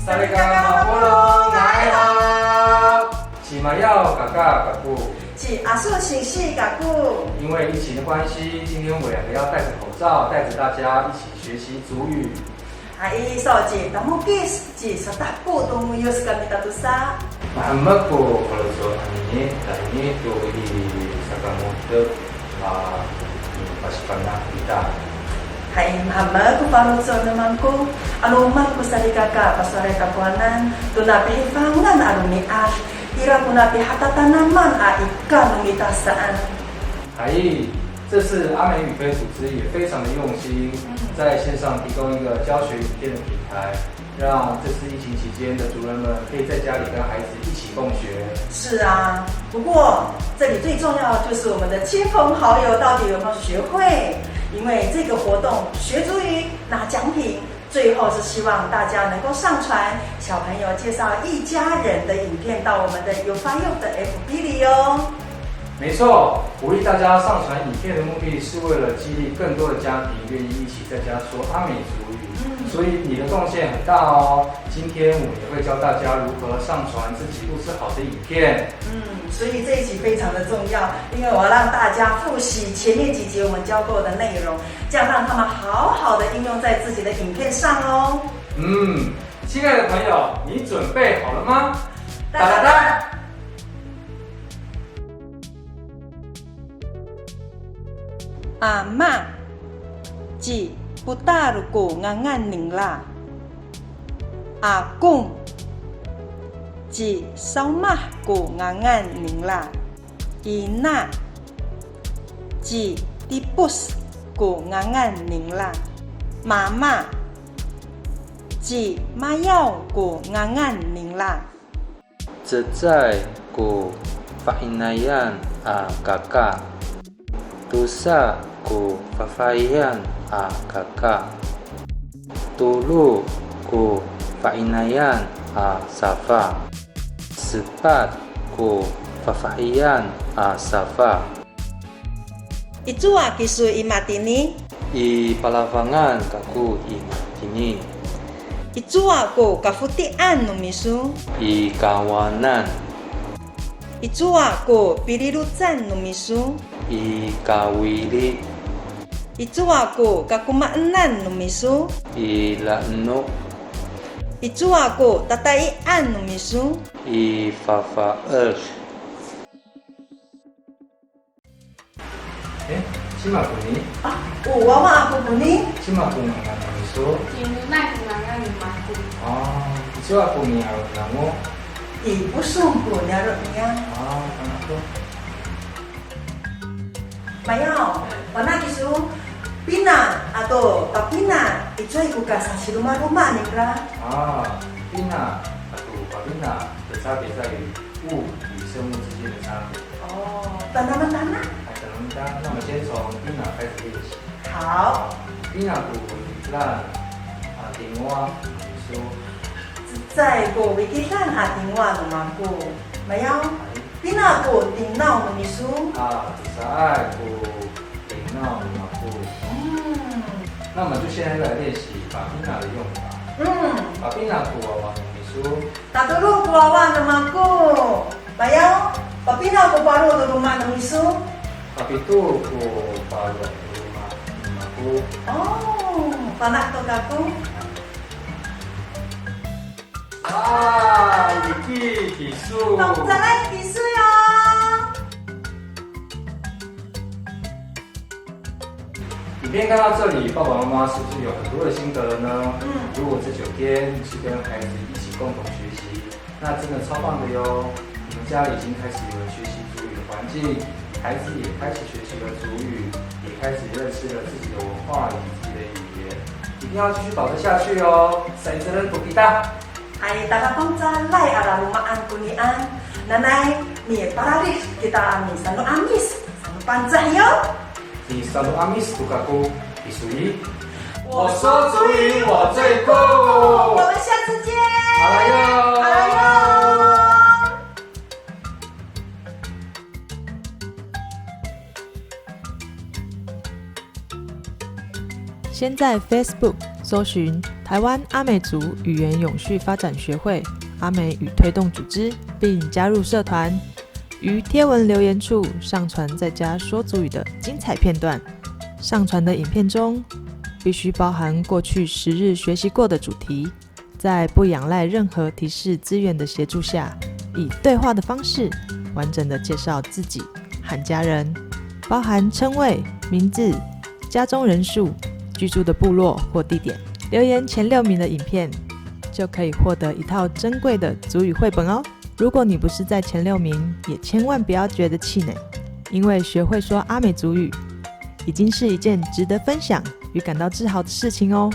萨利嘎马波隆来好，起码要嘎嘎嘎布。是阿素行系嘎布。因为疫情的关系，今天我们两个要戴着口罩，带着大家一起学习族语。所以kamu kis sa takbo tong yus kami tatusa. Muhammad ko kalau soal ini dan ini tu di sakamutu pasukan kita. Hai Muhammad ko parang so naman ko ano man ko sa likaka pasare kapuanan tunapi fangan arumi ah ira ko napi hatatan naman a ikan ngitasaan. Hai 这次阿美语飞组织也非常的用心，在线上提供一个教学影片的平台，让这次疫情期间的族人们可以在家里跟孩子一起共学。是啊，不过这里最重要的就是我们的亲朋好友到底有没有学会？因为这个活动学族语拿奖品，最后是希望大家能够上传小朋友介绍一家人的影片到我们的有发用的 FB 里哦。没错，鼓励大家上传影片的目的是为了激励更多的家庭愿意一起在家说阿美族语，所以你的贡献很大哦。今天我们也会教大家如何上传自己录制好的影片。所以这一集非常的重要，因为我要让大家复习前面几集我们教过的内容，这样让他们好好的应用在自己的影片上哦。亲爱的朋友，你准备好了吗？哒哒哒。Ama ji putar ko ngangan ningla. Akung ji saumah ko ngangan ningla. Ina ji tipus ko ngangan ningla. Mama ji mayau ko ngangan ningla. Zezai ko fainayan kakak. Tusa ko fafayan kakak. Tulu ko fainayan safa. Sepat ko fafayan safa. Itu kisu imatini. I palavangan kaku imatini. Itu ako kafutian numisu. I kawanan. Itu ako pilirutan numisu. I kawili. Itu ako kakumaanan numisu. I lano. Itu ako tataian numisu. I fafaer. 起码不你我嘛aku puni. 起码不能让你说。Ini nak kenangan rumahku. itu aku nih harus kamu. Ibu sumpu nyarutnya. Anakku. Mayau, mana kisu? Pina atau papina? Itu ibu kasih si rumah-rumah nih kra. Pina atau papina 的差别在于物与生物之间的差别。Tanaman-tanah.那我们先从 Pina 开始练习。好。Pina 让顶蛙说。在过 wikisan atingwa numaku. Mayau. Pina ko tingnaw numisu. Saat ko tingnaw numaku. 那我们就现在来练习把 Pina 的用法。把 Pina ko wawa numisu. Tatulog ko wawa numaku. Mayau. Papina ko paro do rumah numisu. Papitu ko paro do rumah numaku. Panak to kaku. 体术。那我们再来体术哟。影片看到这里，爸爸妈妈是不是有很多的心得了呢？如果这9天是跟孩子一起共同学习，那真的超棒的哟！你们家里已经开始有了学习族语的环境，孩子也开始学习了族语，也开始认识了自己的文化以及自己的语言，一定要继续保持下去哦！saya jalan untuk kita。Ay tagapangsa lay aralumaan kunian. Nanay, mi pararis kita amis. Ano amis? Ano pansayo? Ni selalu amis tukaku isui. 我说族语我最酷。我们下次见。好了哟。好了哟。先在 Facebook 搜寻台湾阿美族语言永续发展学会阿美语推动组织，并加入社团，于贴文留言处上传在家说族语的精彩片段。上传的影片中必须包含过去10日学习过的主题，在不仰赖任何提示资源的协助下，以对话的方式完整的介绍自己和家人，包含称谓、名字、家中人数、居住的部落或地点。留言前6名的影片就可以获得一套珍贵的族语绘本哦。如果你不是在前6名，也千万不要觉得气馁，因为学会说阿美族语已经是一件值得分享与感到自豪的事情哦。